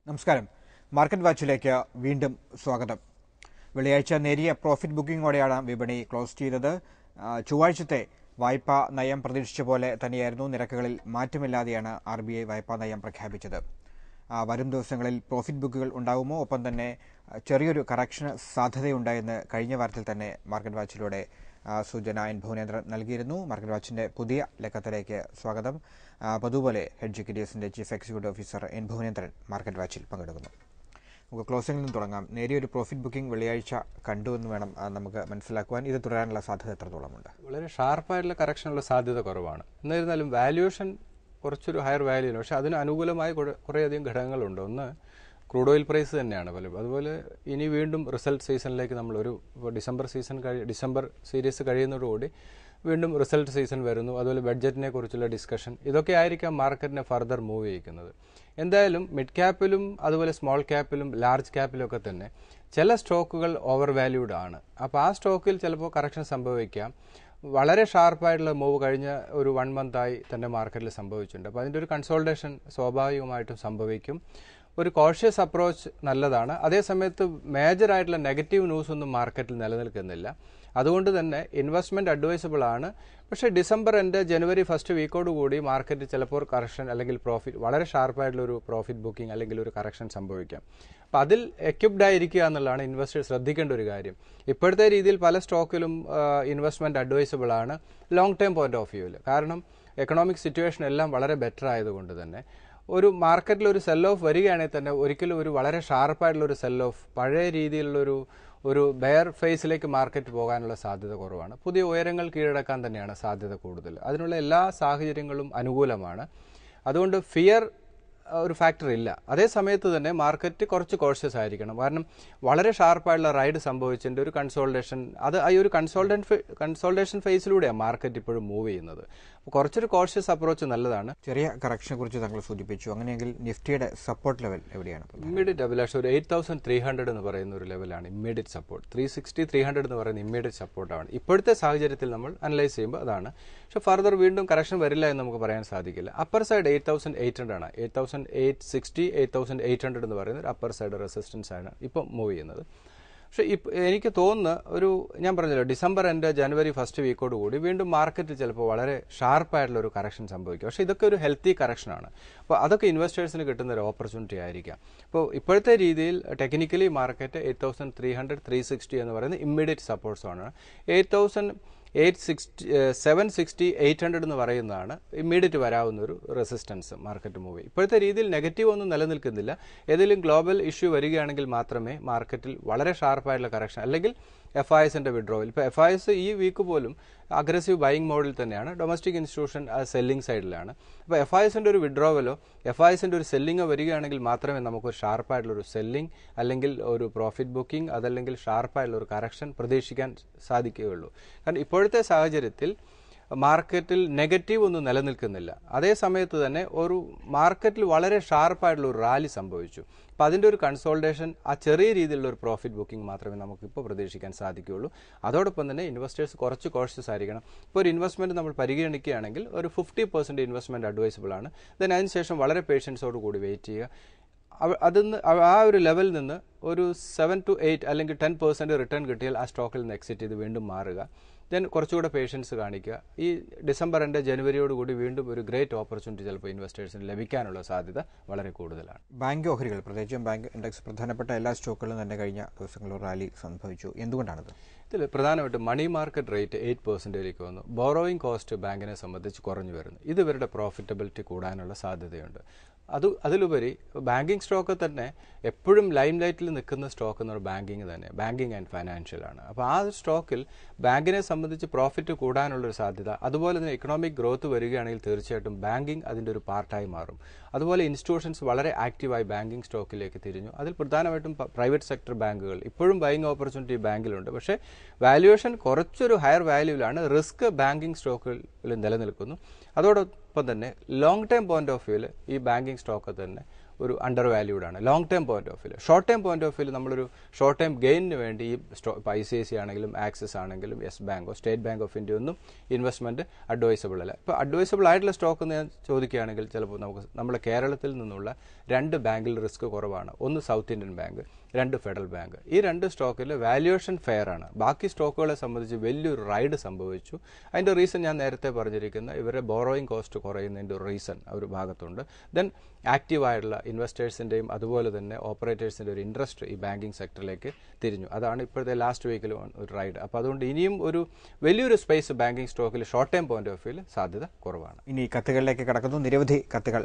നമസ്കാരം. മാർക്കറ്റ് വാച്ചിലേക്ക് വീണ്ടും സ്വാഗതം. വെള്ളിയാഴ്ച നേരിയ പ്രോഫിറ്റ് ബുക്കിംഗോടെയാണ് വിപണി ക്ലോസ് ചെയ്തത്. ചൊവ്വാഴ്ചത്തെ വായ്പാ നയം പ്രതീക്ഷിച്ച പോലെ തന്നെയായിരുന്നു. നിരക്കുകളിൽ മാറ്റമില്ലാതെയാണ് RBI വായ്പാ നയം പ്രഖ്യാപിച്ചത്. വരും ദിവസങ്ങളിൽ പ്രോഫിറ്റ് ബുക്കുകൾ ഉണ്ടാകുമോ, ഒപ്പം തന്നെ ചെറിയൊരു കറക്ഷന് സാധ്യതയുണ്ടായെന്ന് കഴിഞ്ഞ വാരത്തിൽ തന്നെ മാർക്കറ്റ് വാച്ചിലൂടെ സൂചന എൻ ഭുവനേന്ദ്രൻ നൽകിയിരുന്നു. മാർക്കറ്റ് വാച്ചിന്റെ പുതിയ ലക്കത്തിലേക്ക് സ്വാഗതം. അതുപോലെ ഹെഡ്ജ് ഇക്വിറ്റീസിന്റെ chief executive officer N Bhuvanendran market വാച്ചിൽ പങ്കെടുക്കുന്നു. നമുക്ക് ക്ലോസിംഗിൽ നിന്ന് തുടങ്ങാം. നേരിയൊരു പ്രോഫിറ്റ് ബുക്കിംഗ് വെള്ളിയാഴ്ച കണ്ടുവെന്ന് വേണം നമുക്ക് മനസ്സിലാക്കുവാൻ. ഇത് തുടരാനുള്ള സാധ്യത എത്രത്തോളമുണ്ട്? വളരെ ഷാർപ്പായിട്ടുള്ള കറക്ഷനുള്ള സാധ്യത കുറവാണ്. എന്നിരുന്നാലും വാല്യുവേഷൻ കുറച്ചൊരു ഹയർ വാല്യൂആണ്. പക്ഷേ അതിന് അനുകൂലമായി കുറേയധികം ഘടകങ്ങളുണ്ട്. ഒന്ന് ക്രൂഡ് ഓയിൽ പ്രൈസ് തന്നെയാണ് പലരും. അതുപോലെ ഇനി വീണ്ടും റിസൾട്ട് സീസണിലേക്ക് ഡിസംബർ സീരീസ് കഴിയുന്നതോടുകൂടി വീണ്ടും റിസൾട്ട് സീസൺ വരുന്നു. അതുപോലെ ബഡ്ജറ്റിനെ കുറിച്ചുള്ള ഡിസ്കഷൻ, ഇതൊക്കെ ആയിരിക്കാം മാർക്കറ്റിനെ ഫർദർ മൂവ് ചെയ്യിക്കുന്നത്. എന്തായാലും മിഡ് ക്യാപ്പിലും അതുപോലെ സ്മോൾ ക്യാപ്പിലും ലാർജ് ക്യാപ്പിലും ഒക്കെ തന്നെ ചില സ്റ്റോക്കുകൾ ഓവർ വാല്യൂഡ് ആണ്. അപ്പോൾ ആ സ്റ്റോക്കിൽ ചിലപ്പോൾ കറക്ഷൻ സംഭവിക്കാം. വളരെ ഷാർപ്പായിട്ടുള്ള മൂവ് കഴിഞ്ഞ ഒരു 1 മന്തായി തന്നെ മാർക്കറ്റിൽ സംഭവിച്ചിട്ടുണ്ട്. അപ്പോൾ അതിൻ്റെ ഒരു കൺസോൾട്ടേഷൻ സ്വാഭാവികമായിട്ടും സംഭവിക്കും. ഒരു കോഷ്യസ് അപ്രോച്ച് നല്ലതാണ്. അതേസമയത്ത് മേജറായിട്ടുള്ള നെഗറ്റീവ് ന്യൂസ് ഒന്നും മാർക്കറ്റിൽ നിലനിൽക്കുന്നില്ല. അതുകൊണ്ട് തന്നെ ഇൻവെസ്റ്റ്മെന്റ് അഡ്വൈസബിൾ ആണ്. പക്ഷേ ഡിസംബർ എൻ്റെ ജനുവരി ഫസ്റ്റ് വീക്കോടുകൂടി മാർക്കറ്റ് ചിലപ്പോൾ കറക്ഷൻ അല്ലെങ്കിൽ പ്രോഫിറ്റ്, വളരെ ഷാർപ്പായിട്ടുള്ള ഒരു പ്രോഫിറ്റ് ബുക്കിംഗ് അല്ലെങ്കിൽ ഒരു കറക്ഷൻ സംഭവിക്കാം. അപ്പം അതിൽ എക്യുപ്ഡ് ആയിരിക്കുക എന്നുള്ളതാണ് ഇൻവെസ്റ്റേഴ്സ് ശ്രദ്ധിക്കേണ്ട ഒരു കാര്യം. ഇപ്പോഴത്തെ രീതിയിൽ പല സ്റ്റോക്കിലും ഇൻവെസ്റ്റ്മെന്റ് അഡ്വൈസബിൾ ആണ് ലോങ് ടേം പോയിന്റ് ഓഫ് വ്യൂവിൽ. കാരണം എക്കണോമിക് സിറ്റുവേഷൻ എല്ലാം വളരെ ബെറ്റർ ആയതുകൊണ്ട് തന്നെ ഒരു മാർക്കറ്റിൽ ഒരു സെൽ ഓഫ് വരികയാണെങ്കിൽ തന്നെ ഒരിക്കലും ഒരു വളരെ ഷാർപ്പായിട്ടുള്ള ഒരു സെൽ ഓഫ്, പഴയ രീതിയിലുള്ളൊരു ബെയർ ഫേസിലേക്ക് മാർക്കറ്റ് പോകാനുള്ള സാധ്യത കുറവാണ്. പുതിയ ഉയരങ്ങൾ കീഴടക്കാൻ തന്നെയാണ് സാധ്യത കൂടുതൽ. അതിനുള്ള എല്ലാ സാഹചര്യങ്ങളും അനുകൂലമാണ്. അതുകൊണ്ട് ഫിയർ ഒരു ഫാക്ടർ ഇല്ല. അതേ സമയത്ത് തന്നെ മാർക്കറ്റ് കുറച്ച് കോഷ്യസ് ആയിരിക്കണം. കാരണം വളരെ ഷാർപ്പായിട്ടുള്ള റൈഡ് സംഭവിച്ചതിൻ്റെ ഒരു കൺസോൾട്ടേഷൻ, അത് ഈ ഒരു കൺസോൾട്ടേഷൻ ഫേസിലൂടെയാണ് മാർക്കറ്റ് ഇപ്പോഴും മൂവ് ചെയ്യുന്നത്. കുറച്ചൊരു കോഷ്യസ് അപ്രോച്ച് നല്ലതാണ്. ചെറിയ കറക്ഷനെ കുറിച്ച് താങ്കൾ സൂചിപ്പിച്ചു. അങ്ങനെയെങ്കിൽ നിഫ്റ്റിയുടെ സപ്പോർട്ട് ലെവൽ എവിടെയാണ്? ഇമ്മീഡിയറ്റ് അഭിലാഷ് ഒരു 8300 എന്ന് പറയുന്ന ഒരു ലെവലാണ് ഇമ്മീഡിയറ്റ് സപ്പോർട്ട്. 360-300 എന്ന് പറയുന്ന ഇമ്മീഡിയറ്റ് സപ്പോർട്ടാണ് ഇപ്പോഴത്തെ സാഹചര്യത്തിൽ നമ്മൾ അനലൈസ് ചെയ്യുമ്പോൾ അതാണ്. പക്ഷെ ഫർദർ വീണ്ടും കറക്ഷൻ വരില്ല എന്ന് നമുക്ക് പറയാൻ സാധിക്കില്ല. അപ്പർ സൈഡ് 8800 ആണ്. 8860, 8800 എന്ന് പറയുന്ന ഒരു അപ്പർ സൈഡ് റെസിസ്റ്റൻസ് ആണ് ഇപ്പം മൂവ് ചെയ്യുന്നത്. പക്ഷേ എനിക്ക് തോന്നുന്ന ഞാൻ പറഞ്ഞല്ലോ, ഡിസംബർ എൻ്റെ ജനുവരി ഫസ്റ്റ് വീക്കോടുകൂടി വീണ്ടും മാർക്കറ്റ് ചിലപ്പോൾ വളരെ ഷാർപ്പായിട്ടുള്ള ഒരു കറക്ഷൻ സംഭവിക്കും. പക്ഷേ ഇതൊക്കെ ഒരു ഹെൽത്തി കറക്ഷനാണ്. അപ്പോൾ അതൊക്കെ ഇൻവെസ്റ്റേഴ്സിന് കിട്ടുന്ന ഒരു ഓപ്പർച്യൂണിറ്റി ആയിരിക്കാം. അപ്പോൾ ഇപ്പോഴത്തെ രീതിയിൽ ടെക്നിക്കലി മാർക്കറ്റ് 8300, 360 എന്ന് പറയുന്ന ഇമ്മീഡിയറ്റ് സപ്പോർട്ട്സ് ആണ്. 760, 800 എന്ന് പറയുന്നതാണ് ഇമ്മീഡിയറ്റ് വരാവുന്ന ഒരു റെസിസ്റ്റൻസ് മാർക്കറ്റ് മൂവ്. ഇപ്പോഴത്തെ രീതിയിൽ നെഗറ്റീവ് ഒന്നും നിലനിൽക്കുന്നില്ല. ഏതെങ്കിലും ഗ്ലോബൽ ഇഷ്യൂ വരികയാണെങ്കിൽ മാത്രമേ മാർക്കറ്റിൽ വളരെ ഷാർപ്പായിട്ടുള്ള കറക്ഷൻ, അല്ലെങ്കിൽ FISന്റെ വിഡ്രോവൽ. ഇപ്പോൾ FIS ഈ വീക്ക് പോലും അഗ്രസീവ് ബൈയിങ് മോഡിൽ തന്നെയാണ്. ഡൊമസ്റ്റിക് ഇൻസ്റ്റിറ്റ്യൂഷൻ സെല്ലിംഗ് സൈഡിലാണ്. അപ്പോൾ FISന്റെ ഒരു വിഡ്രോവലോ FISന്റെ ഒരു സെല്ലിങ്ങോ വരികയാണെങ്കിൽ മാത്രമേ നമുക്കൊരു ഷാർപ്പായിട്ടുള്ളൊരു സെല്ലിംഗ് അല്ലെങ്കിൽ ഒരു പ്രോഫിറ്റ് ബുക്കിംഗ്, അതല്ലെങ്കിൽ ഷാർപ്പായിട്ടുള്ള ഒരു കറക്ഷൻ പ്രതീക്ഷിക്കാൻ സാധിക്കുകയുള്ളൂ. കാരണം ഇപ്പോഴത്തെ സാഹചര്യത്തിൽ മാർക്കറ്റിൽ നെഗറ്റീവ് ഒന്നും നിലനിൽക്കുന്നില്ല. അതേ സമയത്ത് തന്നെ ഒരു മാർക്കറ്റിൽ വളരെ ഷാർപ്പായിട്ടുള്ള ഒരു റാലി സംഭവിച്ചു. അപ്പോൾ അതിൻ്റെ ഒരു കൺസോൾട്ടേഷൻ, ആ ചെറിയ രീതിയിലുള്ള ഒരു പ്രോഫിറ്റ് ബുക്കിംഗ് മാത്രമേ നമുക്കിപ്പോൾ പ്രതീക്ഷിക്കാൻ സാധിക്കുകയുള്ളൂ. അതോടൊപ്പം തന്നെ ഇൻവെസ്റ്റേഴ്സ് കുറച്ച് കോഷ്യസ് ആയിരിക്കണം. ഇപ്പോൾ ഒരു ഇൻവെസ്റ്റ്മെൻറ്റ് നമ്മൾ പരിഗണിക്കുകയാണെങ്കിൽ ഒരു 50% ഇൻവെസ്റ്റ്മെൻറ്റ് അഡ്വൈസബിൾ ആണ്. ദെൻ അതിനുശേഷം വളരെ പേഷ്യൻസോട് കൂടി വെയിറ്റ് ചെയ്യുക. ആ ഒരു ലെവലിൽ നിന്ന് ഒരു 7 to 8 അല്ലെങ്കിൽ 10% റിട്ടേൺ കിട്ടിയാൽ ആ സ്റ്റോക്കിൽ നിന്ന് എക്സിറ്റ് ചെയ്ത് വീണ്ടും മാറുക. ദെൻ കുറച്ചുകൂടെ പേഷ്യൻസ് കാണിക്കുക. ഈ ഡിസംബർ എൻ്റെ ജനുവരിയോടുകൂടി വീണ്ടും ഒരു ഗ്രേറ്റ് ഓപ്പർച്യൂണിറ്റി ചിലപ്പോൾ ഇൻവെസ്റ്റേഴ്സിന് ലഭിക്കാനുള്ള സാധ്യത വളരെ കൂടുതലാണ്. ബാങ്ക് ഓഹരികൾ, പ്രത്യേകിച്ചും ബാങ്ക് ഇൻഡെക്സ് പ്രധാനപ്പെട്ട എല്ലാ സ്റ്റോക്കുകളും തന്നെ കഴിഞ്ഞ ദിവസങ്ങളിൽ റാലി സംഭവിച്ചു. എന്തുകൊണ്ടാണത്? ഇതിൽ പ്രധാനമായിട്ടും മണി മാർക്കറ്റ് റേറ്റ് 8% വന്നു. ബോറോയിങ് കോസ്റ്റ് ബാങ്കിനെ സംബന്ധിച്ച് കുറഞ്ഞു വരുന്നു. ഇത് ഇവരുടെ പ്രോഫിറ്റബിലിറ്റി കൂടാനുള്ള സാധ്യതയുണ്ട്. അതിലുപരി ബാങ്കിങ് സ്റ്റോക്ക് തന്നെ എപ്പോഴും ലൈം ലൈറ്റിൽ നിൽക്കുന്ന സ്റ്റോക്ക് എന്ന് പറയുന്നത് ബാങ്കിങ് തന്നെ, ബാങ്കിങ് ആൻഡ് ഫൈനാൻഷ്യൽ ആണ്. അപ്പോൾ ആ സ്റ്റോക്കിൽ ബാങ്കിനെ സംബന്ധിച്ച് പ്രോഫിറ്റ് കൂടാനുള്ളൊരു സാധ്യത, അതുപോലെ തന്നെ എക്കണോമിക് ഗ്രോത്ത് വരികയാണെങ്കിൽ തീർച്ചയായിട്ടും ബാങ്കിങ് അതിൻ്റെ ഒരു പാർട്ടായി മാറും. അതുപോലെ ഇൻസ്റ്റിറ്റ്യൂഷൻസ് വളരെ ആക്റ്റീവായി ബാങ്കിങ് സ്റ്റോക്കിലേക്ക് തിരിഞ്ഞു. അതിൽ പ്രധാനമായിട്ടും പ്രൈവറ്റ് സെക്ടർ ബാങ്കുകൾ ഇപ്പോഴും ബൈയിങ് ഓപ്പർച്യൂണിറ്റി ബാങ്കിലുണ്ട്. പക്ഷേ വാല്യുവേഷൻ കുറച്ചൊരു ഹയർ വാല്യൂവിലാണ്. റിസ്ക് ബാങ്കിങ് സ്റ്റോക്കുകളിൽ നിലനിൽക്കുന്നു. അതോടൊപ്പം തന്നെ ലോങ് ടൈം പോയിന്റ് ഓഫ് വ്യൂവിൽ ഈ ബാങ്കിങ് സ്റ്റോക്ക് തന്നെ ഒരു അണ്ടർ വാല്യൂഡ് ആണ് long term point of view. Short term point of view നമ്മളൊരു ഷോർട്ട് ടേം ഗെയിനിന് വേണ്ടി ഈ ICICI ആണെങ്കിലും ആക്സിസ് ആണെങ്കിലും യെസ് ബാങ്കോ സ്റ്റേറ്റ് ബാങ്ക് ഓഫ് ഇന്ത്യ ഒന്നും ഇൻവെസ്റ്റ്മെന്റ് അഡ്വൈസബിൾ അല്ല. ഇപ്പോൾ അഡ്വൈസബിൾ ആയിട്ടുള്ള സ്റ്റോക്ക് എന്ന് ഞാൻ ചോദിക്കുകയാണെങ്കിൽ ചിലപ്പോൾ നമ്മുടെ കേരളത്തിൽ നിന്നുള്ള 2 ബാങ്കിൽ റിസ്ക് കുറവാണ്. ഒന്ന് south Indian bank, 2 federal bank. ഈ 2 സ്റ്റോക്കിൽ വാല്യുവേഷൻ ഫെയർ ആണ്. ബാക്കി സ്റ്റോക്കുകളെ സംബന്ധിച്ച് വലിയൊരു റൈഡ് സംഭവിച്ചു. അതിൻ്റെ റീസൺ ഞാൻ നേരത്തെ പറഞ്ഞിരിക്കുന്ന ഇവരുടെ ബോറോയിങ് കോസ്റ്റ് കുറയുന്നതിൻ്റെ ഒരു റീസൺ ഒരു ഭാഗത്തുണ്ട്. ദെൻ ആക്റ്റീവായിട്ടുള്ള ഇൻവെസ്റ്റേഴ്സിൻ്റെയും അതുപോലെ തന്നെ ഓപ്പറേറ്റേഴ്സിൻ്റെ ഒരു ഇൻട്രസ്റ്റ് ഈ ബാങ്കിങ് സെക്ടറിലേക്ക് തിരിഞ്ഞു. അതാണ് ഇപ്പോഴത്തെ ലാസ്റ്റ് വീക്കിൽ ഒരു റൈഡ്. അപ്പോൾ അതുകൊണ്ട് ഇനിയും ഒരു വലിയൊരു സ്പേസ് ബാങ്കിങ് സ്റ്റോക്കിൽ ഷോർട്ട് ടൈം പോയിന്റ് ഓഫ് വ്യൂവിൽ സാധ്യത കുറവാണ്. ഇനി കത്തുകളിലേക്ക് കടക്കുന്നു. നിരവധി കത്തുകൾ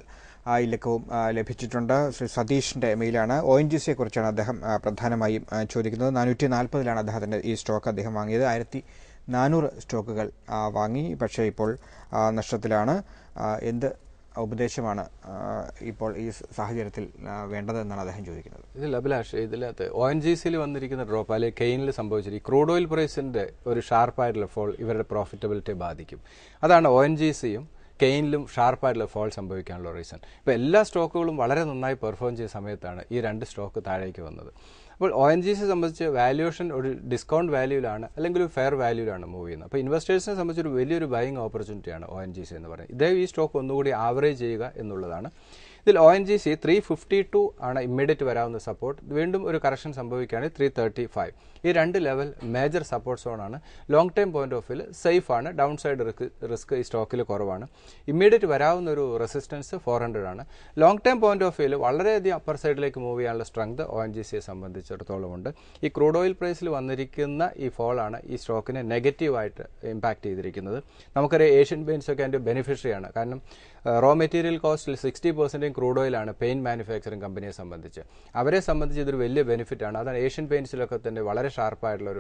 ഇലക്കവും ലഭിച്ചിട്ടുണ്ട്. ശ്രീ സതീഷിന്റെ മെയിലാണ്. ONGCയെ കുറിച്ചാണ് അദ്ദേഹം പ്രധാനമായും ചോദിക്കുന്നത്. 440 അദ്ദേഹത്തിന്റെ ഈ സ്റ്റോക്ക് അദ്ദേഹം വാങ്ങിയത്. 1400 സ്റ്റോക്കുകൾ വാങ്ങി, പക്ഷേ ഇപ്പോൾ നഷ്ടത്തിലാണ്. എന്ത് ഉപദേശമാണ് ഇപ്പോൾ ഈ സാഹചര്യത്തിൽ വേണ്ടതെന്നാണ് അദ്ദേഹം ചോദിക്കുന്നത്. ഇതിൽ അഭിലാഷ്, ഇതിനകത്ത് ONGCയിൽ വന്നിരിക്കുന്ന ഡ്രോപ്പ് അല്ലെങ്കിൽ കെയിനിൽ സംഭവിച്ചിരിക്കും ക്രൂഡ് ഓയിൽ പ്രൈസിന്റെ ഒരു ഷാർപ്പായിട്ടുള്ള ഫോൾ ഇവരുടെ പ്രോഫിറ്റബിലിറ്റിയെ ബാധിക്കും. അതാണ് ONGCയും കെയിനിലും ഷാർപ്പായിട്ടുള്ള ഫോൾ സംഭവിക്കാനുള്ള റീസൺ. ഇപ്പോൾ എല്ലാ സ്റ്റോക്കുകളും വളരെ നന്നായി പെർഫോം ചെയ്ത സമയത്താണ് ഈ 2 സ്റ്റോക്ക് താഴേക്ക് വന്നത്. അപ്പോൾ ONGCയെ സംബന്ധിച്ച് വാല്യുവേഷൻ ഒരു ഡിസ്കൗണ്ട് വാല്യൂവിലാണ് അല്ലെങ്കിൽ ഒരു ഫെയർ വാല്യൂവിലാണ് മൂവ് ചെയ്യുന്നത്. അപ്പോൾ ഇൻവെസ്റ്റേഴ്സിനെ സംബന്ധിച്ച് ഒരു വലിയൊരു ബൈയിങ് ഓപ്പർച്യൂണിറ്റിയാണ് ONGC എന്ന് പറയുന്നത്. ഇതേ ഈ സ്റ്റോക്ക് ഒന്നുകൂടി ആവറേജ് ചെയ്യുക എന്നുള്ളതാണ്. ഇതിൽ ONGC 352 ആണ് ഇമ്മീഡിയറ്റ് വരാവുന്ന സപ്പോർട്ട്. വീണ്ടും ഒരു കറക്ഷൻ സംഭവിക്കുകയാണെങ്കിൽ 335. ഈ 2 ലെവൽ മേജർ സപ്പോർട്ട് സോണാണ്. ലോങ് ടൈം പോയിന്റ് ഓഫ് വ്യൂവിൽ സേഫ് ആണ്. ഡൗൺ സൈഡ് റിസ്ക് ഈ സ്റ്റോക്കിൽ കുറവാണ്. ഇമ്മീഡിയറ്റ് വരാവുന്ന ഒരു റെസിസ്റ്റൻസ് 400 ആണ്. ലോങ് ടൈം പോയിന്റ് ഓഫ് വ്യൂവിൽ വളരെയധികം അപ്പർ സൈഡിലേക്ക് മൂവ് ചെയ്യാനുള്ള സ്ട്രെങ്ത് ONGCയെ സംബന്ധിച്ചിടത്തോളം ഉണ്ട്. ഈ ക്രൂഡ് ഓയിൽ പ്രൈസിൽ വന്നിരിക്കുന്ന ഈ ഫോളാണ് ഈ സ്റ്റോക്കിനെ നെഗറ്റീവായിട്ട് ഇമ്പാക്ട് ചെയ്തിരിക്കുന്നത്. നമുക്കറിയാം ഏഷ്യൻ പെയിന്റ്സ് ഒക്കെ അതിൻ്റെ ബെനിഫിഷ്യറിയാണ്. കാരണം റോ മെറ്റീരിയൽ കോസ്റ്റിൽ 60% ക്രൂഡ് ഓയിലാണ് പെയിന്റ് മാനുഫാക്ചറിംഗ് കമ്പനിയെ സംബന്ധിച്ച്. അവരെ സംബന്ധിച്ച് ഇതൊരു വലിയ ബെനിഫിറ്റാണ്. അതാണ് ഏഷ്യൻ പെയിന്റ്സിലൊക്കെ തന്നെ വളരെ ഷാർപ്പായിട്ടുള്ള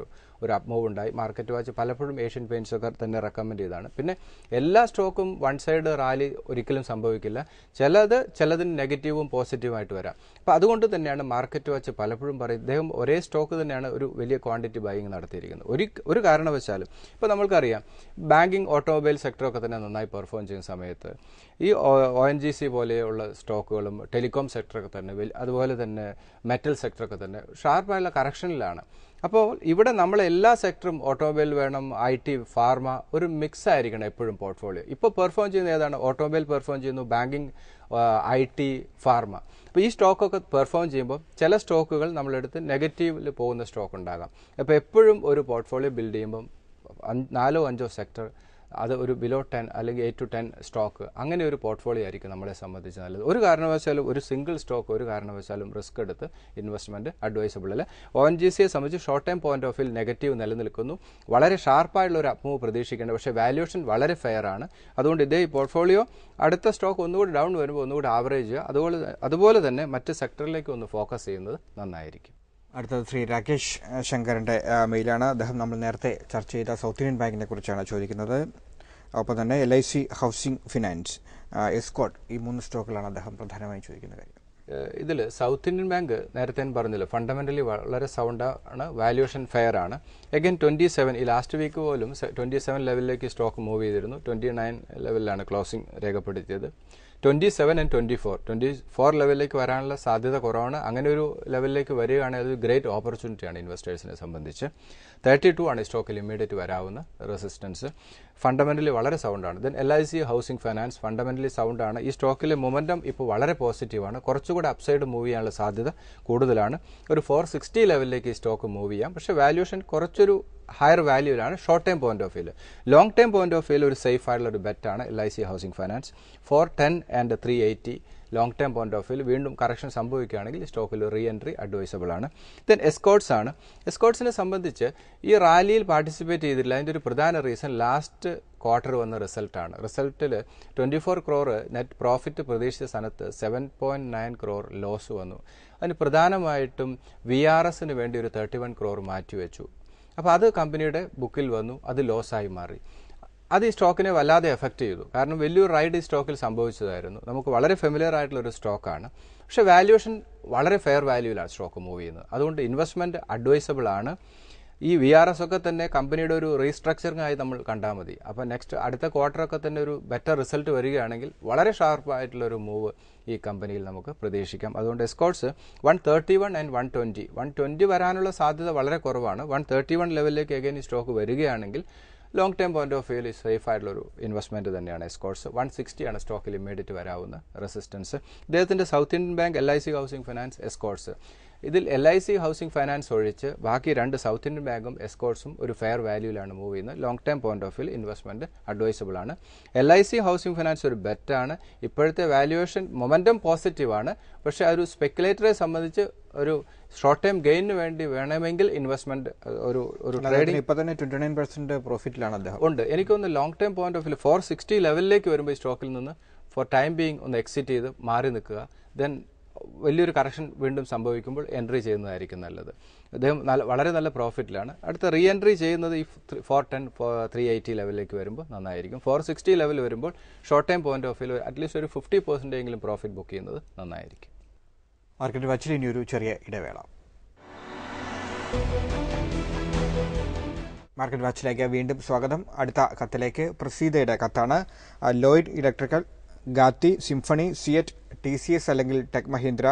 ഒരു അപ്മൂവ് ഉണ്ടായി. മാർക്കറ്റ് വാച്ച് പലപ്പോഴും ഏഷ്യൻ പെയിന്റ്സ് ഒക്കെ തന്നെ റെക്കമെൻഡ് ചെയ്താണ്. പിന്നെ എല്ലാ സ്റ്റോക്കും വൺ സൈഡ് റാലി ഒരിക്കലും സംഭവിക്കില്ല. ചിലതിന് നെഗറ്റീവും പോസിറ്റീവായിട്ട് വരാം. അപ്പോൾ അതുകൊണ്ട് തന്നെയാണ് മാർക്കറ്റ് വാച്ച് പലപ്പോഴും പറയും ഇദ്ദേഹം ഒരേ സ്റ്റോക്ക് തന്നെയാണ് ഒരു വലിയ ക്വാണ്ടിറ്റി ബൈയിങ് നടത്തിയിരിക്കുന്നത്. ഒരു കാരണവശാലും ഇപ്പോൾ നമ്മൾക്കറിയാം ബാങ്കിങ് ഓട്ടോമൊബൈൽ സെക്ടറൊക്കെ തന്നെ നന്നായി പെർഫോം ചെയ്യുന്ന സമയത്ത് ഈ ONGC പോലെയുള്ള സ്റ്റോക്കുകളും ടെലികോം സെക്ടറൊക്കെ തന്നെ അതുപോലെ തന്നെ മെറ്റൽ സെക്ടറൊക്കെ തന്നെ ഷാർപ്പായുള്ള കറക്ഷനിലാണ്. അപ്പോൾ ഇവിടെ നമ്മൾ എല്ലാ സെക്ടറും ഓട്ടോമൊബൈൽ വേണം, IT, ഫാർമ ഒരു മിക്സ് ആയിരിക്കണം എപ്പോഴും പോർട്ട്ഫോളിയോ. ഇപ്പോൾ പെർഫോം ചെയ്യുന്ന ഏതാണ്? ഓട്ടോമൊബൈൽ പെർഫോം ചെയ്യുന്നു, ബാങ്കിങ്, IT, ഫാർമ. അപ്പോൾ ഈ സ്റ്റോക്കൊക്കെ പെർഫോം ചെയ്യുമ്പോൾ ചില സ്റ്റോക്കുകൾ നമ്മളെടുത്ത് നെഗറ്റീവിൽ പോകുന്ന സ്റ്റോക്ക് ഉണ്ടാകാം. അപ്പോൾ എപ്പോഴും ഒരു പോർട്ട്ഫോളിയോ ബിൽഡ് ചെയ്യുമ്പം 4-5 സെക്ടർ, അത് ഒരു ബിലോ 10 അല്ലെങ്കിൽ 8 to 10 സ്റ്റോക്ക്, അങ്ങനെ ഒരു പോർട്ട്ഫോളിയോ ആയിരിക്കും നമ്മളെ സംബന്ധിച്ച് നല്ലത്. ഒരു കാരണവശാലും ഒരു സിംഗിൾ സ്റ്റോക്ക് ഒരു കാരണവശാലും റിസ്ക് എടുത്ത് ഇൻവെസ്റ്റ്മെന്റ് അഡ്വൈസബിൾ അല്ല. ONGCയെ സംബന്ധിച്ച് short time point of view negative നിലനിൽക്കുന്നു. വളരെ ഷാർപ്പായുള്ള ഒരു അപ്മൂവ് പ്രതീക്ഷിക്കേണ്ട, പക്ഷേ വാല്യുവേഷൻ വളരെ ഫെയർ ആണ്. അതുകൊണ്ട് ഇതേ ഈ പോർട്ട്ഫോളിയോ അടുത്ത സ്റ്റോക്ക് ഒന്നുകൂടി ഡൗൺ വരുമ്പോൾ ഒന്നുകൂടി ആവറേജ് ചെയ്യുക. അതുപോലെ തന്നെ മറ്റ് സെക്ടറിലേക്ക് ഒന്ന് ഫോക്കസ് ചെയ്യുന്നത് നന്നായിരിക്കും. അടുത്തത് ശ്രീ രാകേഷ് ശങ്കറിന്റെ മെയിലാണ്. അദ്ദേഹം നമ്മൾ നേരത്തെ ചർച്ച ചെയ്ത സൗത്ത് ഇന്ത്യൻ ബാങ്കിനെ കുറിച്ചാണ് ചോദിക്കുന്നത്. ഒപ്പം തന്നെ LIC ഹൗസിംഗ് ഫിനാൻസ്, എസ്കോട്ട്, ഈ 3 സ്റ്റോക്കുകളാണ് അദ്ദേഹം പ്രധാനമായും ചോദിക്കുന്ന കാര്യം. ഇതിൽ സൗത്ത് ഇന്ത്യൻ ബാങ്ക് നേരത്തെ ഞാൻ പറഞ്ഞല്ലോ ഫണ്ടമെന്റലി വളരെ സൗണ്ടാണ്, വാല്യുവേഷൻ ഫെയർ ആണ്. അഗൈൻ 27 ഈ ലാസ്റ്റ് വീക്ക് പോലും 27 ലെവലിലേക്ക് സ്റ്റോക്ക് മൂവ് ചെയ്തിരുന്നു. 29 ലെവലിലാണ് ക്ലോസിംഗ് രേഖപ്പെടുത്തിയത്. 27 and 24 ലെവലിലേക്ക് വരാനുള്ള സാധ്യത കുറവാണ്. അങ്ങനെ ഒരു ലെവലിലേക്ക് വരികയാണെങ്കിൽ അത് ഗ്രേറ്റ് ഓപ്പർച്യൂണിറ്റിയാണ് ഇൻവെസ്റ്റേഴ്സിനെ സംബന്ധിച്ച്. 32 ആണ് ഈ സ്റ്റോക്കിൽ ഇമ്മീഡിയറ്റ് വരാവുന്ന റെസിസ്റ്റൻസ്. ഫണ്ടമെന്റലി വളരെ സൗണ്ടാണ്. Then LIC housing finance fundamentally സൗണ്ടാണ്. ഈ സ്റ്റോക്കിലെ മൊമെന്റം ഇപ്പോൾ വളരെ പോസിറ്റീവാണ്. കുറച്ചുകൂടെ അപ്സൈഡ് മൂവ് ചെയ്യാനുള്ള സാധ്യത കൂടുതലാണ്. ഒരു 460 ലെവലിലേക്ക് ഈ സ്റ്റോക്ക് മൂവ് ചെയ്യാം. പക്ഷേ വാല്യുവേഷൻ കുറച്ചൊരു ഹയർ വാല്യൂലാണ് ഷോർട്ട് ടൈം പോയിന്റ് ഓഫ് വ്യൂവിൽ. ലോങ് ടൈം പോയിന്റ് ഓഫ് വ്യൂവിൽ ഒരു സേഫ് ആയിട്ടുള്ള ഒരു ബെറ്റാണ് LIC housing finance. 410 and 380 long time point of വ്യൂവിൽ വീണ്ടും കറക്ഷൻ സംഭവിക്കുകയാണെങ്കിൽ സ്റ്റോക്കിൽ റീ എൻട്രി അഡ്വൈസബിൾ ആണ്. ദെൻ എസ്കോട്ട്സ് ആണ്. എസ്കോട്ട്സിനെ സംബന്ധിച്ച് ഈ റാലിയിൽ പാർട്ടിസിപ്പേറ്റ് ചെയ്തിട്ടില്ല. അതിൻ്റെ ഒരു പ്രധാന റീസൺ ലാസ്റ്റ് ക്വാർട്ടർ വന്ന റിസൾട്ടാണ്. റിസൾട്ടിൽ 24 crore നെറ്റ് പ്രോഫിറ്റ് പ്രതീക്ഷിച്ച സ്ഥാനത്ത് 7.9 crore ലോസ് വന്നു. അതിന് പ്രധാനമായിട്ടും VRSന് വേണ്ടി ഒരു 31 crore മാറ്റിവെച്ചു. അപ്പോൾ അത് കമ്പനിയുടെ ബുക്കിൽ വന്നു, അത് ലോസായി മാറി. അത് ഈ സ്റ്റോക്കിനെ വല്ലാതെ എഫക്റ്റ് ചെയ്തു. കാരണം വലിയൊരു റൈഡ് ഈ സ്റ്റോക്കിൽ സംഭവിച്ചതായിരുന്നു. നമുക്ക് വളരെ ഫെമിലിയർ ആയിട്ടുള്ള ഒരു സ്റ്റോക്കാണ്. പക്ഷേ വാല്യുവേഷൻ വളരെ ഫെയർ വാല്യൂവിലാണ് സ്റ്റോക്ക് മൂവ് ചെയ്യുന്നത്. അതുകൊണ്ട് ഇൻവെസ്റ്റ്മെന്റ് അഡ്വൈസബിൾ ആണ്. ഈ വി ആർ എസ് ഒക്കെ തന്നെ കമ്പനിയുടെ ഒരു റീസ്ട്രക്ചറിംഗ് ആയി നമ്മൾ കണ്ടാൽ മതി. അപ്പോൾ അടുത്ത ക്വാർട്ടറൊക്കെ തന്നെ ഒരു ബെറ്റർ റിസൾട്ട് വരികയാണെങ്കിൽ വളരെ ഷാർപ്പായിട്ടുള്ള ഒരു മൂവ് ഈ കമ്പനിയിൽ നമുക്ക് പ്രതീക്ഷിക്കാം. അതുകൊണ്ട് എസ്കോർട്സ് 131 ആൻഡ് 120 120 വരാനുള്ള സാധ്യത വളരെ കുറവാണ്. 131 ലെവലിലേക്ക് അഗൈൻ ഈ സ്റ്റോക്ക് വരികയാണെങ്കിൽ ലോങ് ടേം പോയിന്റ് ഓഫ് വ്യൂവിൽ സേഫ് ആയിട്ടുള്ളൊരു ഇൻവെസ്റ്റ്മെന്റ് തന്നെയാണ് എസ്കോർട്സ്. 160 ആണ് സ്റ്റോക്കിൽ ഇമ്മീഡിയറ്റ് വരാവുന്ന റെസിസ്റ്റൻസ്. ഇദ്ദേഹത്തിന്റെ south Indian bank, LIC housing finance, Escorts, ഇതിൽ LIC ഹൗസിംഗ് ഫൈനാൻസ് ഒഴിച്ച് ബാക്കി 2 സൗത്ത് ഇന്ത്യൻ ബാങ്കും എസ്കോർട്സും ഒരു ഫെയർ വാല്യൂവിലാണ് മൂവ് ചെയ്യുന്നത്. ലോങ് ടേം പോയിന്റ് ഓഫ് വ്യൂവിൽ ഇൻവെസ്റ്റ്മെന്റ് അഡ്വൈസബിൾ ആണ്. LIC ഹൗസിംഗ് ഫൈനാൻസ് ഒരു ബെറ്റാണ്. ഇപ്പോഴത്തെ വാല്യുവേഷൻ മൊമെന്റം പോസിറ്റീവ് ആണ്. പക്ഷേ ഒരു സ്പെക്കുലേറ്ററെ സംബന്ധിച്ച് ഒരു ഷോർട്ട് ടൈം ഗെയിനിന് വേണ്ടി വേണമെങ്കിൽ ഇൻവെസ്റ്റ്മെന്റ് ഒരു ട്രേഡിംഗ് ഇപ്പോൾ തന്നെ 29% പ്രോഫിറ്റിലാണ് അദ്ദേഹം ഉണ്ട്. എനിക്കൊന്ന് long time point of view 460 ലെവലിലേക്ക് വരുമ്പോൾ ഈ സ്റ്റോക്കിൽ നിന്ന് ഫോർ ടൈം ബീയിങ് ഒന്ന് എക്സിറ്റ് ചെയ്ത് മാറി നിൽക്കുക. ദെൻ വലിയൊരു കറക്ഷൻ വീണ്ടും സംഭവിക്കുമ്പോൾ എൻട്രി ചെയ്യുന്നതായിരിക്കും നല്ലത്. അദ്ദേഹം വളരെ നല്ല പ്രോഫിറ്റിലാണ്. അടുത്ത റീ എൻട്രി ചെയ്യുന്നത് ഈ 410 380 ലെവലിലേക്ക് വരുമ്പോൾ നന്നായിരിക്കും. 460 ലെവൽ വരുമ്പോൾ short time point of view at least ഒരു 50% എങ്കിലും പ്രോഫിറ്റ് ബുക്ക് ചെയ്യുന്നത് നന്നായിരിക്കും. മാർക്കറ്റ് വാച്ചിൽ ഇനി ഒരു ചെറിയ ഇടവേള. മാർക്കറ്റ് വാച്ചിലേക്ക് വീണ്ടും സ്വാഗതം. അടുത്ത കത്തിലേക്ക് പ്രസീതയുടെ കത്താണ്. Lloyd electrical, Gati, Symphony, Ceat, TCS അല്ലെങ്കിൽ ടെക് മഹീന്ദ്ര,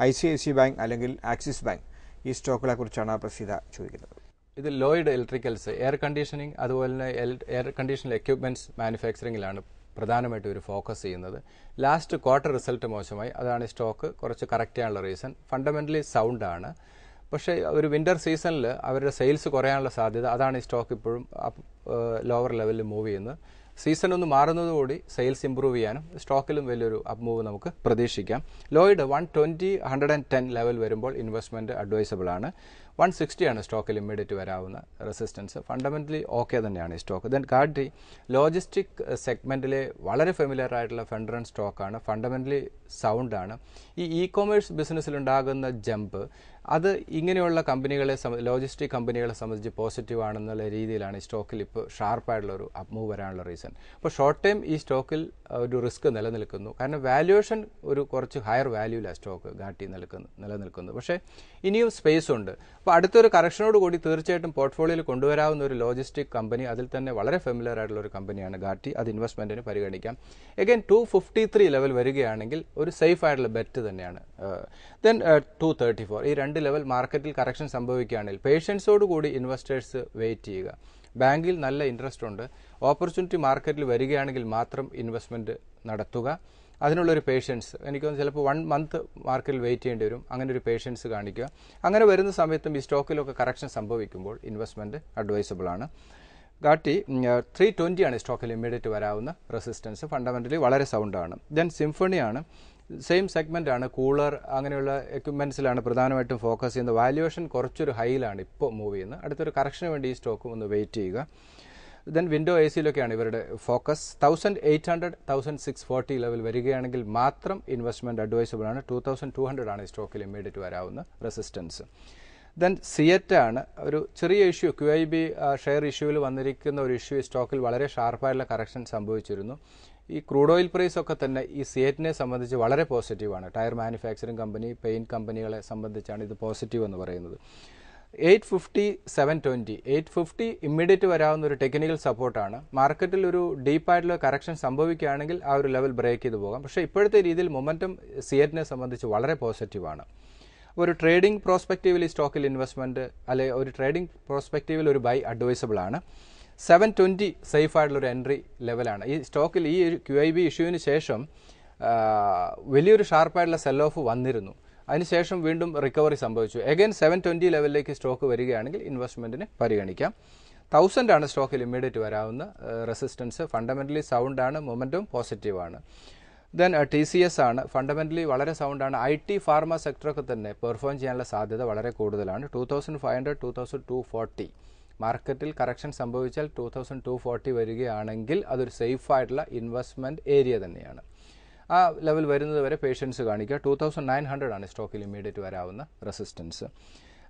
ICICI ബാങ്ക് അല്ലെങ്കിൽ ആക്സിസ് ബാങ്ക്, ഈ സ്റ്റോക്കുകളെ കുറിച്ചാണ് പ്രസീത ചോദിക്കുന്നത്. ഇത് ലോയിഡ് ഇലക്ട്രിക്കൽസ് എയർ കണ്ടീഷനിങ് അതുപോലെ തന്നെ എയർ കണ്ടീഷണൽ എക്യുപ്മെന്റ്സ് മാനുഫാക്ചറിംഗിലാണ് പ്രധാനമായിട്ടും ഒരു ഫോക്കസ് ചെയ്യുന്നത്. ലാസ്റ്റ് ക്വാർട്ടർ റിസൾട്ട് മോശമായി. അതാണ് സ്റ്റോക്ക് കുറച്ച് കറക്റ്റ് ചെയ്യാനുള്ള റീസൺ. ഫണ്ടമെന്റലി സൗണ്ട് ആണ്. പക്ഷേ ഒരു വിന്റർ സീസണിൽ അവരുടെ സെയിൽസ് കുറയാനുള്ള സാധ്യത, അതാണ് ഈ സ്റ്റോക്ക് ഇപ്പോഴും ലോവർ ലെവലിൽ മൂവ് ചെയ്യുന്നത്. സീസൺ ഒന്ന് മാറുന്നതോടുകൂടി സെയിൽസ് ഇംപ്രൂവ് ചെയ്യാനും സ്റ്റോക്കിലും വലിയൊരു അപ്പ് മൂവ് നമുക്ക് പ്രതീക്ഷിക്കാം. ലോയിഡ് 120 110 ലെവൽ വരുമ്പോൾ ഇൻവെസ്റ്റ്മെന്റ് അഡ്വൈസബിൾ ആണ്. 160 ആണ് സ്റ്റോക്കിൽ ഇമ്മീഡിയറ്റ് വരാവുന്ന റെസിസ്റ്റൻസ്. ഫണ്ടമെന്റലി ഓക്കെ തന്നെയാണ് ഈ സ്റ്റോക്ക്. ദെൻ ഗാഡി ലോജിസ്റ്റിക് സെഗ്മെന്റിലെ വളരെ ഫെമിലിയർ ആയിട്ടുള്ള ഫണ്ടറൻ സ്റ്റോക്കാണ്. ഫണ്ടമെന്റലി സൗണ്ട് ആണ്. ഈ കൊമേഴ്സ് ബിസിനസ്സിലുണ്ടാകുന്ന ജമ്പ് അത് ഇങ്ങനെയുള്ള കമ്പനികളെ ലോജിസ്റ്റിക് കമ്പനികളെ സംബന്ധിച്ച് പോസിറ്റീവ് ആണെന്നുള്ള രീതിയിലാണ് ഈ സ്റ്റോക്കിൽ ഇപ്പോൾ ഷാർപ്പായിട്ടുള്ള ഒരു അപ്പ് മൂവ് വരാനുള്ള റീസൺ. അപ്പോൾ ഷോർട്ട് ടൈം ഈ സ്റ്റോക്കിൽ ഒരു റിസ്ക് നിലനിൽക്കുന്നു. കാരണം വാല്യുവേഷൻ ഒരു കുറച്ച് ഹയർ വാല്യൂലാണ് സ്റ്റോക്ക് ഗാട്ടി നിലനിൽക്കുന്നത്. പക്ഷേ ഇനിയും സ്പേസ് ഉണ്ട്. അപ്പോൾ അടുത്തൊരു കറക്ഷനോട് കൂടി തീർച്ചയായിട്ടും പോർട്ട്ഫോളിയോയിൽ കൊണ്ടുവരാവുന്ന ഒരു ലോജിസ്റ്റിക് കമ്പനി, അതിൽ തന്നെ വളരെ ഫെമിലിയർ ആയിട്ടുള്ള ഒരു കമ്പനിയാണ് ഗാട്ടി. അത് ഇൻവെസ്റ്റ്മെന്റിന് പരിഗണിക്കാം. എഗൈൻ 253 ലെവൽ വരികയാണെങ്കിൽ ഒരു സേഫ് ആയിട്ടുള്ള ബെറ്റ് തന്നെയാണ്. ദെൻ 234 ഈ 2 ലെവൽ മാർക്കറ്റിൽ കറക്ഷൻ സംഭവിക്കുകയാണെങ്കിൽ പേഷ്യൻസോട് കൂടി ഇൻവെസ്റ്റേഴ്സ് വെയിറ്റ് ചെയ്യുക. ബാങ്കിൽ നല്ല ഇൻട്രസ്റ്റ് ഉണ്ട്. ഓപ്പർച്യൂണിറ്റി മാർക്കറ്റിൽ വരികയാണെങ്കിൽ മാത്രം ഇൻവെസ്റ്റ്മെന്റ് നടത്തുക. അതിനുള്ളൊരു പേഷ്യൻസ് എനിക്ക് ചിലപ്പോൾ 1 മന്ത് മാർക്കറ്റിൽ വെയിറ്റ് ചെയ്യേണ്ടി വരും. അങ്ങനെ ഒരു പേഷ്യൻസ് കാണിക്കുക. അങ്ങനെ വരുന്ന സമയത്തും ഈ സ്റ്റോക്കിലൊക്കെ കറക്ഷൻ സംഭവിക്കുമ്പോൾ ഇൻവെസ്റ്റ്മെന്റ് അഡ്വൈസബിൾ ആണ്. ഗാട്ടി 320 ആണ് സ്റ്റോക്കിൽ ഇമ്മീഡിയറ്റ് വരാവുന്ന റെസിസ്റ്റൻസ്. ഫണ്ടമെന്റലി വളരെ സൗണ്ടാണ്. ദെൻ സിംഫണിയാണ്. സെയിം സെഗ്മെന്റ് ആണ്. കൂളർ അങ്ങനെയുള്ള എക്യുപ്മെന്റ്സിലാണ് പ്രധാനമായിട്ടും ഫോക്കസ് ചെയ്യുന്നത്. വാല്യുവേഷൻ കുറച്ചൊരു ഹൈയിലാണ് ഇപ്പോൾ മൂവ് ചെയ്യുന്നത്. അടുത്തൊരു കറക്ഷന് വേണ്ടി ഈ സ്റ്റോക്കും ഒന്ന് വെയിറ്റ് ചെയ്യുക. ദെൻ വിൻഡോ AC-യിലൊക്കെയാണ് ഇവരുടെ ഫോക്കസ്. 1800 1640 ലെവൽ വരികയാണെങ്കിൽ മാത്രം ഇൻവെസ്റ്റ്മെന്റ് അഡ്വൈസബിൾ ആണ്. 2200 ആണ് ഈ സ്റ്റോക്കിൽ ഇമ്മീഡിയറ്റ് വരാവുന്ന റെസിസ്റ്റൻസ്. ദെൻ സിയറ്റ് ആണ്. ഒരു ചെറിയ ഇഷ്യൂ, QIB ഷെയർ ഇഷ്യൂവിൽ വന്നിരിക്കുന്ന ഒരു ഇഷ്യൂ സ്റ്റോക്കിൽ വളരെ ഷാർപ്പായിട്ടുള്ള കറക്ഷൻ സംഭവിച്ചിരുന്നു. ഈ ക്രൂഡ് ഓയിൽ പ്രൈസ് ഒക്കെ തന്നെ ഈ സിയറ്റിനെ സംബന്ധിച്ച് വളരെ പോസിറ്റീവാണ്. ടയർ മാനുഫാക്ചറിംഗ് കമ്പനി, പെയിന്റ് കമ്പനികളെ സംബന്ധിച്ചാണ് ഇത് പോസിറ്റീവ് എന്ന് പറയുന്നത്. 850 720 850 ഇമ്മീഡിയറ്റ് വരാവുന്ന ഒരു ടെക്നിക്കൽ സപ്പോർട്ടാണ്. മാർക്കറ്റിൽ ഒരു ഡീപ്പായിട്ടുള്ള കറക്ഷൻ സംഭവിക്കുകയാണെങ്കിൽ ആ ഒരു ലെവൽ ബ്രേക്ക് ചെയ്ത് പോകാം. പക്ഷേ ഇപ്പോഴത്തെ രീതിയിൽ മൊമെന്റം സിയറ്റിനെ സംബന്ധിച്ച് വളരെ പോസിറ്റീവാണ്. ഒരു ട്രേഡിംഗ് പ്രോസ്പെക്റ്റീവിൽ ഈ സ്റ്റോക്കിൽ ഇൻവെസ്റ്റ്മെന്റ് അല്ലെ ഒരു ട്രേഡിംഗ് പ്രോസ്പെക്റ്റീവിൽ ഒരു ബൈ അഡ്വൈസബിൾ ആണ്. 720 സേഫ് ആയിട്ടുള്ള ഒരു എൻട്രി ലെവലാണ്. ഈ സ്റ്റോക്കിൽ ഈ QIB ഇഷ്യൂവിന് ശേഷം വലിയൊരു ഷാർപ്പായിട്ടുള്ള സെൽ ഓഫ് വന്നിരുന്നു. അതിനുശേഷം വീണ്ടും റിക്കവറി സംഭവിച്ചു. എഗൈൻ 720 ലെവലിലേക്ക് സ്റ്റോക്ക് വരികയാണെങ്കിൽ ഇൻവെസ്റ്റ്മെന്റിന് പരിഗണിക്കാം. 1000 ആണ് സ്റ്റോക്കിൽ ഇമ്മീഡിയറ്റ് വരാവുന്ന റെസിസ്റ്റൻസ്. ഫണ്ടമെന്റലി സൗണ്ട് ആണ്. മൊമെന്റം പോസിറ്റീവ് ആണ്. ദെൻ TCS ആണ്. ഫണ്ടമെന്റലി വളരെ സൗണ്ട് ആണ്. IT ഫാർമ സെക്ടറൊക്കെ തന്നെ പെർഫോം ചെയ്യാനുള്ള സാധ്യത വളരെ കൂടുതലാണ്. 2500 2240 മാർക്കറ്റിൽ കറക്ഷൻ സംഭവിച്ചാൽ 2240 വരികയാണെങ്കിൽ അതൊരു സേഫ് ആയിട്ടുള്ള ഇൻവെസ്റ്റ്മെന്റ് ഏരിയ തന്നെയാണ്. ആ ലെവൽ വരുന്നത് വരെ പേഷ്യൻസ് കാണിക്കുക. 2900 ആണ് സ്റ്റോക്കിൽ ഇമ്മീഡിയറ്റ് വരാവുന്ന റെസിസ്റ്റൻസ്.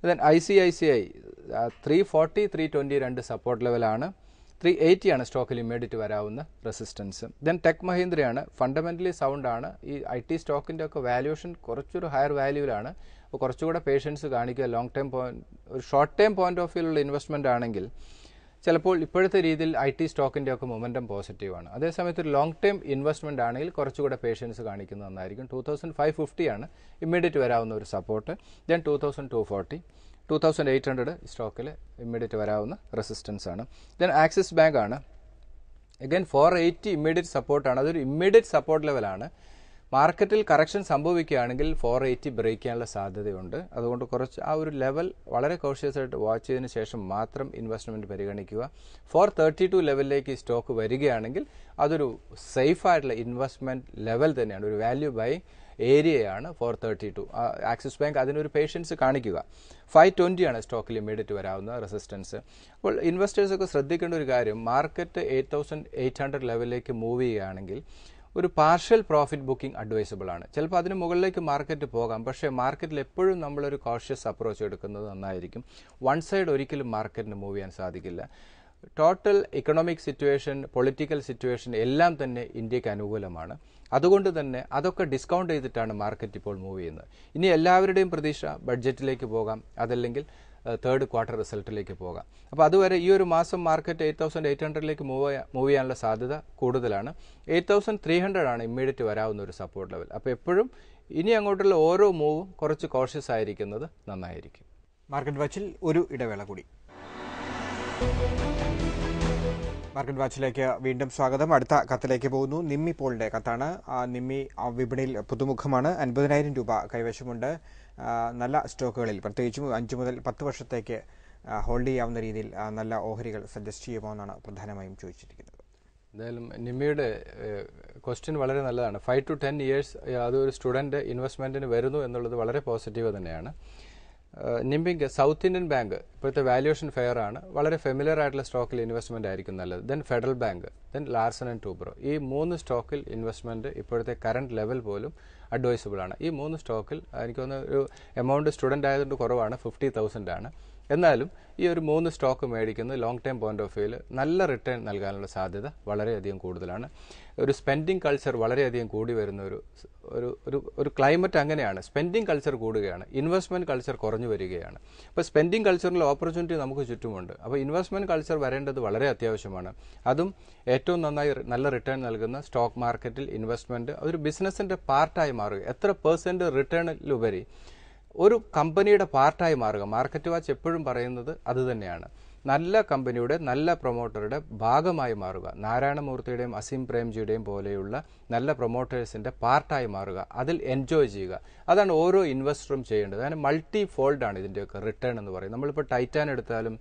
ദെൻ ICICI 340 320 2 സപ്പോർട്ട് ലെവലാണ്. 380 ആണ് സ്റ്റോക്കിൽ ഇമ്മീഡിയറ്റ് വരാവുന്ന റെസിസ്റ്റൻസ്. ദെൻ ടെക് മഹീന്ദ്രയാണ്. ഫണ്ടമെന്റലി സൗണ്ട് ആണ്. ഈ IT സ്റ്റോക്കിൻ്റെ ഒക്കെ വാല്യൂഷൻ കുറച്ചൊരു ഹയർ വാല്യൂവിലാണ്. അപ്പോൾ കുറച്ചുകൂടെ പേഷ്യൻസ് കാണിക്കുക. ലോങ് ടൈം ഒരു ഷോർട്ട് ടൈം പോയിന്റ് ഓഫ് വ്യൂലുള്ള ഇൻവെസ്റ്റ്മെന്റ് ആണെങ്കിൽ ചിലപ്പോൾ ഇപ്പോഴത്തെ രീതിയിൽ IT സ്റ്റോക്കിൻ്റെ ഒക്കെ മൊമെൻറ്റം പോസിറ്റീവാണ്. അതേസമയത്ത് ഒരു ലോങ് ടൈം ഇൻവെസ്റ്റ്മെന്റ് ആണെങ്കിൽ കുറച്ചുകൂടെ പേഷ്യൻസ് കാണിക്കുന്നത് നന്നായിരിക്കും. 2550 ആണ് ഇമ്മീഡിയറ്റ് വരാവുന്ന ഒരു സപ്പോർട്ട്. ദെൻ 2240, 2800 സ്റ്റോക്കിൽ ഇമ്മീഡിയറ്റ് വരാവുന്ന റെസിസ്റ്റൻസ് ആണ്. ദെൻ ആക്സിസ് ബാങ്ക് ആണ്. അഗൈൻ 480 ഇമ്മീഡിയറ്റ് സപ്പോർട്ടാണ്. അതൊരു ഇമ്മീഡിയറ്റ് സപ്പോർട്ട് ലെവലാണ്. മാർക്കറ്റിൽ കറക്ഷൻ സംഭവിക്കുകയാണെങ്കിൽ 480 ബ്രേക്ക് ചെയ്യാനുള്ള സാധ്യതയുണ്ട്. അതുകൊണ്ട് കുറച്ച് ആ ഒരു ലെവൽ വളരെ കോഷ്യസ് ആയിട്ട് വാച്ച് ചെയ്തതിന് ശേഷം മാത്രം ഇൻവെസ്റ്റ്മെന്റ് പരിഗണിക്കുക. 432 ലെവലിലേക്ക് ഈ സ്റ്റോക്ക് വരികയാണെങ്കിൽ അതൊരു സേഫ് ആയിട്ടുള്ള ഇൻവെസ്റ്റ്മെന്റ് ലെവൽ തന്നെയാണ്. ഒരു വാല്യൂ ബൈയിങ് ഏരിയയാണ് 432. ആക്സിസ് ബാങ്ക് അതിനൊരു പേഷ്യൻസ് കാണിക്കുക. 520 ആണ് സ്റ്റോക്കിൽ ഇമ്മീഡിയറ്റ് വരാവുന്ന റെസിസ്റ്റൻസ്. അപ്പോൾ ഇൻവെസ്റ്റേഴ്സൊക്കെ ശ്രദ്ധിക്കേണ്ട ഒരു കാര്യം, മാർക്കറ്റ് 8800 ലെവലിലേക്ക് മൂവ് ചെയ്യുകയാണെങ്കിൽ ഒരു പാർഷ്യൽ പ്രോഫിറ്റ് ബുക്കിംഗ് അഡ്വൈസബിൾ ആണ്. ചിലപ്പോൾ അതിന് മുകളിലേക്ക് മാർക്കറ്റ് പോകാം. പക്ഷേ മാർക്കറ്റിൽ എപ്പോഴും നമ്മളൊരു കോഷ്യസ് അപ്രോച്ച് എടുക്കുന്നത് നന്നായിരിക്കും. വൺ സൈഡ് ഒരിക്കലും മാർക്കറ്റിന് മൂവ് ചെയ്യാൻ സാധിക്കില്ല. Total economic situation, political situation എല്ലാം തന്നെ ഇന്ത്യക്ക് അനുകൂലമാണ്. അതുകൊണ്ട് തന്നെ അതൊക്കെ ഡിസ്കൗണ്ട് ചെയ്തിട്ടാണ് മാർക്കറ്റ് ഇപ്പോൾ മൂവ് ചെയ്യുന്നത്. ഇനി എല്ലാവരുടെയും പ്രതീക്ഷ ബഡ്ജറ്റിലേക്ക് പോകാം, അതല്ലെങ്കിൽ തേർഡ് ക്വാർട്ടർ റിസൾട്ടിലേക്ക് പോകാം. അപ്പോൾ അതുവരെ ഈ ഒരു മാസം മാർക്കറ്റ് 8800ലേക്ക് മൂവ് ചെയ്യാനുള്ള സാധ്യത കൂടുതലാണ്. 8300 ആണ് ഇമ്മീഡിയറ്റ് വരാവുന്ന ഒരു സപ്പോർട്ട് ലെവൽ. അപ്പോൾ എപ്പോഴും ഇനി അങ്ങോട്ടുള്ള ഓരോ മൂവും കുറച്ച് കോഷ്യസ് ആയിരിക്കുന്നത് നന്നായിരിക്കും. മാർക്കറ്റ് വാച്ചിൽ ഒരു ഇടവേള കൂടി. മാർക്കറ്റ് വാച്ചിലേക്ക് വീണ്ടും സ്വാഗതം. അടുത്ത കത്തിലേക്ക് പോകുന്നു. നിമ്മി പോളിന്റെ കത്താണ്. നിമ്മി വിപണിയിൽ പുതുമുഖമാണ്. 50,000 രൂപ കൈവശമുണ്ട്. നല്ല സ്റ്റോക്കുകളിൽ പ്രത്യേകിച്ചും 5 മുതൽ 10 വർഷത്തേക്ക് ഹോൾഡ് ചെയ്യാവുന്ന രീതിയിൽ നല്ല ഓഹരികൾ സജസ്റ്റ് ചെയ്യുമോ എന്നാണ് പ്രധാനമായും ചോദിച്ചിരിക്കുന്നത്. എന്തായാലും നിമ്മിയുടെ ക്വസ്റ്റ്യൻ വളരെ നല്ലതാണ്. 5 to 10 years അതൊരു സ്റ്റുഡൻറ്റ് ഇൻവെസ്റ്റ്മെൻറ്റിന് വരുന്നു എന്നുള്ളത് വളരെ പോസിറ്റീവ് തന്നെയാണ്. നിമ്മിക്ക് സൗത്ത് ഇന്ത്യൻ ബാങ്ക് ഇപ്പോഴത്തെ വാല്യൂഷൻ ഫെയർ ആണ്. വളരെ ഫെമിലിയർ ആയിട്ടുള്ള സ്റ്റോക്കിൽ ഇൻവെസ്റ്റ്മെന്റ് ആയിരിക്കും നല്ലത്. Then Federal Bank, then Larsen and Toubro. ഈ 3 സ്റ്റോക്കിൽ ഇൻവെസ്റ്റ്മെന്റ് ഇപ്പോഴത്തെ കറന്റ് ലെവൽ പോലും അഡ്വൈസബിൾ ആണ്. ഈ 3 സ്റ്റോക്കിൽ എനിക്ക് തോന്നുന്നു ഒരു എമൗണ്ട് സ്റ്റുഡന്റ് ആയതുകൊണ്ട് കുറവാണ്, 50,000 ആണ്. എന്നാലും ഈ ഒരു 3 സ്റ്റോക്ക് മേടിക്കുന്നത് ലോങ് ടൈം പോയിന്റ് ഓഫ് വ്യൂവിൽ നല്ല റിട്ടേൺ നൽകാനുള്ള സാധ്യത വളരെയധികം കൂടുതലാണ്. ഒരു സ്പെൻഡിങ് കൾച്ചർ വളരെയധികം കൂടി വരുന്ന ഒരു ക്ലൈമറ്റ് അങ്ങനെയാണ്. സ്പെൻഡിങ് കൾച്ചർ കൂടുകയാണ്, ഇൻവെസ്റ്റ്മെന്റ് കൾച്ചർ കുറഞ്ഞു വരികയാണ്. അപ്പോൾ സ്പെൻഡിങ് കൾച്ചറിൽ ഓപ്പർച്യൂണിറ്റി നമുക്ക് ചുറ്റുമുണ്ട്. അപ്പോൾ ഇൻവെസ്റ്റ്മെന്റ് കൾച്ചർ വരേണ്ടത് വളരെ അത്യാവശ്യമാണ്. അതും ഏറ്റവും നന്നായി നല്ല റിട്ടേൺ നൽകുന്ന സ്റ്റോക്ക് മാർക്കറ്റിൽ ഇൻവെസ്റ്റ്മെന്റ് ഒരു ബിസിനസിന്റെ പാർട്ടായി മാറുക. എത്ര % റിട്ടേണിലുപരി ഒരു കമ്പനിയുടെ പാർട്ടായി മാറുക. മാർക്കറ്റ് വാച്ച് എപ്പോഴും പറയുന്നത് അത് തന്നെയാണ്. നല്ല കമ്പനിയുടെ, നല്ല പ്രൊമോട്ടറുടെ ഭാഗമായി മാറുക. നാരായണമൂർത്തിയുടെയും അസീം പ്രേംജിയുടെയും പോലെയുള്ള നല്ല പ്രൊമോട്ടേഴ്സിന്റെ പാർട്ടായി മാറുക. അതിൽ എൻജോയ് ചെയ്യുക. അതാണ് ഓരോ ഇൻവെസ്റ്ററും ചെയ്യേണ്ടത്. അങ്ങനെ മൾട്ടി ഫോൾഡ് ആണ് ഇതിൻ്റെയൊക്കെ റിട്ടേൺ എന്ന് പറയും. നമ്മളിപ്പോൾ ടൈറ്റാൻ എടുത്താലും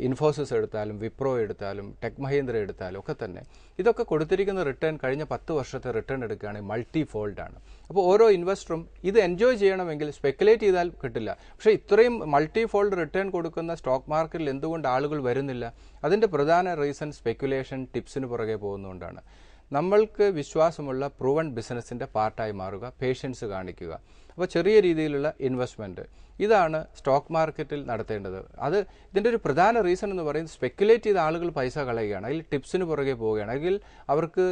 ഇൻഫോസിസ് എടുത്താലും വിപ്രോ എടുത്താലും ടെക് മഹീന്ദ്ര എടുത്താലും ഒക്കെ തന്നെ ഇതൊക്കെ കൊടുത്തിരിക്കുന്ന റിട്ടേൺ കഴിഞ്ഞ 10 വർഷത്തെ റിട്ടേൺ എടുക്കുകയാണെങ്കിൽ മൾട്ടി ഫോൾഡ് ആണ്. അപ്പോൾ ഓരോ ഇൻവെസ്റ്ററും ഇത് എൻജോയ് ചെയ്യണമെങ്കിൽ സ്പെക്കുലേറ്റ് ചെയ്താൽ കിട്ടില്ല. പക്ഷേ ഇത്രയും മൾട്ടി ഫോൾഡ് റിട്ടേൺ കൊടുക്കുന്ന സ്റ്റോക്ക് മാർക്കറ്റിൽ എന്തുകൊണ്ട് ആളുകൾ വരുന്നില്ല? അതിൻ്റെ പ്രധാന റീസൺ സ്പെക്കുലേഷൻ ടിപ്സിന് പുറകെ പോകുന്നതുകൊണ്ടാണ്. നമ്മൾക്ക് വിശ്വാസമുള്ള പ്രൂവൺ ബിസിനസിന്റെ പാർട്ടായി മാറുക, പേഷ്യൻസ് കാണിക്കുക. അപ്പോൾ ചെറിയ രീതിയിലുള്ള ഇൻവെസ്റ്റ്മെന്റ് ഇതാണ് സ്റ്റോക്ക് മാർക്കറ്റിൽ നടത്തേണ്ടത്. ഇതിൻ്റെ ഒരു പ്രധാന റീസൺ എന്ന് പറയുന്നത് സ്പെക്കുലേറ്റ് ചെയ്ത ആളുകൾ പൈസ കളയുകയാണ്, അതിൽ ടിപ്സിന് പുറകെ പോവുകയാണ്. അല്ലെങ്കിൽ അവർക്ക്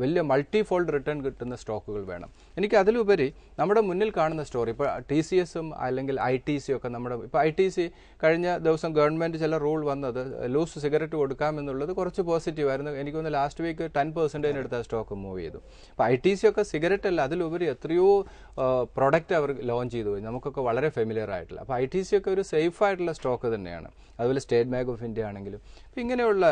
വലിയ മൾട്ടി ഫോൾഡ് റിട്ടേൺ കിട്ടുന്ന സ്റ്റോക്കുകൾ വേണം. എനിക്ക് അതിലുപരി നമ്മുടെ മുന്നിൽ കാണുന്ന സ്റ്റോറി ഇപ്പോൾ TCSും അല്ലെങ്കിൽ ITC ഒക്കെ ഇപ്പോൾ ITC കഴിഞ്ഞ ദിവസം ഗവൺമെന്റ് ചില റൂൾ വന്നത് ലൂസ് സിഗരറ്റ് കൊടുക്കാമെന്നുള്ളത് കുറച്ച് പോസിറ്റീവ് ആയിരുന്നു. എനിക്കൊന്ന് ലാസ്റ്റ് വീക്ക് 10% എടുത്ത സ്റ്റോക്ക് മൂവ് ചെയ്തു. അപ്പോൾ ITC ഒക്കെ സിഗരറ്റ് അല്ല, അതിലുപരി എത്രയോ പ്രൊഡക്റ്റ് അവർ ലോഞ്ച് ചെയ്തു, നമുക്കൊക്കെ വളരെ ഫെമിലിയർ ആയിട്ടുള്ള. അപ്പോൾ ITC ഒക്കെ ഒരു സേഫ് ആയിട്ടുള്ള സ്റ്റോക്ക് തന്നെയാണ്. അതുപോലെ സ്റ്റേറ്റ് ബാങ്ക് ഓഫ് ഇന്ത്യ ആണെങ്കിലും. അപ്പോൾ ഇങ്ങനെയുള്ള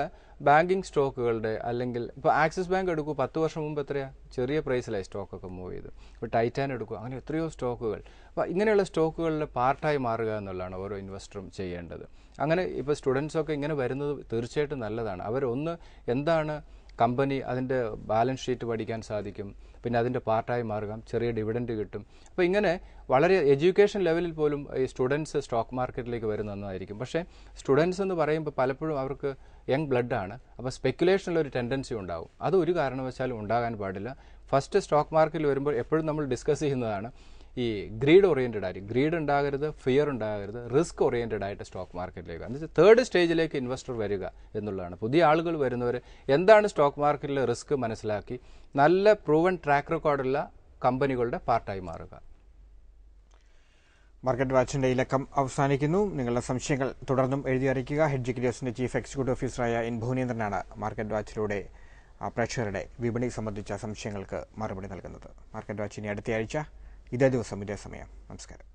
ബാങ്കിങ് സ്റ്റോക്കുകളുടെ, അല്ലെങ്കിൽ ഇപ്പോൾ ആക്സിസ് ബാങ്ക് എടുക്കൂ, 10 വർഷം മുമ്പ് എത്രയാ ചെറിയ പ്രൈസിലായി സ്റ്റോക്കൊക്കെ മൂവ് ചെയ്തു. ഇപ്പോൾ ടൈറ്റാൻ എടുക്കൂ, അങ്ങനെ എത്രയോ സ്റ്റോക്കുകൾ. അപ്പോൾ ഇങ്ങനെയുള്ള സ്റ്റോക്കുകളിൽ പാർട്ടായി മാറുക എന്നുള്ളതാണ് ഓരോ ഇൻവെസ്റ്ററും ചെയ്യേണ്ടത്. അങ്ങനെ ഇപ്പോൾ സ്റ്റുഡൻസൊക്കെ ഇങ്ങനെ വരുന്നത് തീർച്ചയായിട്ടും നല്ലതാണ്. അവരൊന്ന് എന്താണ് കമ്പനി, അതിൻ്റെ ബാലൻസ് ഷീറ്റ് പഠിക്കാൻ സാധിക്കും, പിന്നെ അതിൻ്റെ പാർട്ടായി മാറുക, ചെറിയ ഡിവിഡൻഡ് കിട്ടും. അപ്പോൾ ഇങ്ങനെ വളരെ എഡ്യൂക്കേഷൻ ലെവലിൽ പോലും ഈ സ്റ്റുഡൻസ് സ്റ്റോക്ക് മാർക്കറ്റിലേക്ക് വരുന്നതായിരിക്കും. പക്ഷേ സ്റ്റുഡൻസ് എന്ന് പറയുമ്പോൾ പലപ്പോഴും അവർക്ക് യങ് ബ്ലഡാണ്. അപ്പോൾ സ്പെക്കുലേഷനിലൊരു ടെൻഡൻസി ഉണ്ടാവും. അത് ഒരു കാരണവശാലും ഉണ്ടാകാൻ പാടില്ല. ഫസ്റ്റ് സ്റ്റോക്ക് മാർക്കറ്റിൽ വരുമ്പോൾ എപ്പോഴും നമ്മൾ ഡിസ്കസ് ചെയ്യുന്നതാണ്, ഈ ഗ്രീഡ് ഓറിയൻറ്റഡ് ആയിരിക്കും. ഗ്രീഡ് ഉണ്ടാകരുത്, ഫിയർ ഉണ്ടാകരുത്, റിസ്ക് ഓറിയൻറ്റഡ് ആയിട്ട് സ്റ്റോക്ക് മാർക്കറ്റിലേക്ക്. എന്ന് വെച്ചാൽ തേർഡ് സ്റ്റേജിലേക്ക് ഇൻവെസ്റ്റർ വരിക എന്നുള്ളതാണ്. പുതിയ ആളുകൾ വരുന്നവർ എന്താണ് സ്റ്റോക്ക് മാർക്കറ്റിലെ റിസ്ക് മനസ്സിലാക്കി നല്ല പ്രൂവൻ ട്രാക്ക് റെക്കോർഡുള്ള കമ്പനികളുടെ പാർട്ടായി മാറുക. മാർക്കറ്റ് വാച്ചിന്റെ ഈ ലക്കം അവസാനിക്കുന്നു. നിങ്ങളുടെ സംശയങ്ങൾ തുടർന്നും എഴുതി അറിയിക്കുക. ഹെഡ്ജ് ക്രിയേഴ്സിന്റെ ചീഫ് എക്സിക്യൂട്ടീവ് ഓഫീസറായ എൻ ഭുവനേന്ദ്രനാണ് മാർക്കറ്റ് വാച്ചിലൂടെ പ്രേക്ഷകരുടെ വിപണി സംബന്ധിച്ച സംശയങ്ങൾക്ക് മറുപടി നൽകുന്നത്. മാർക്കറ്റ് വാച്ചിനി അടുത്തയാഴ്ച ഇതേ ദിവസം ഇതേ സമയം. നമസ്കാരം.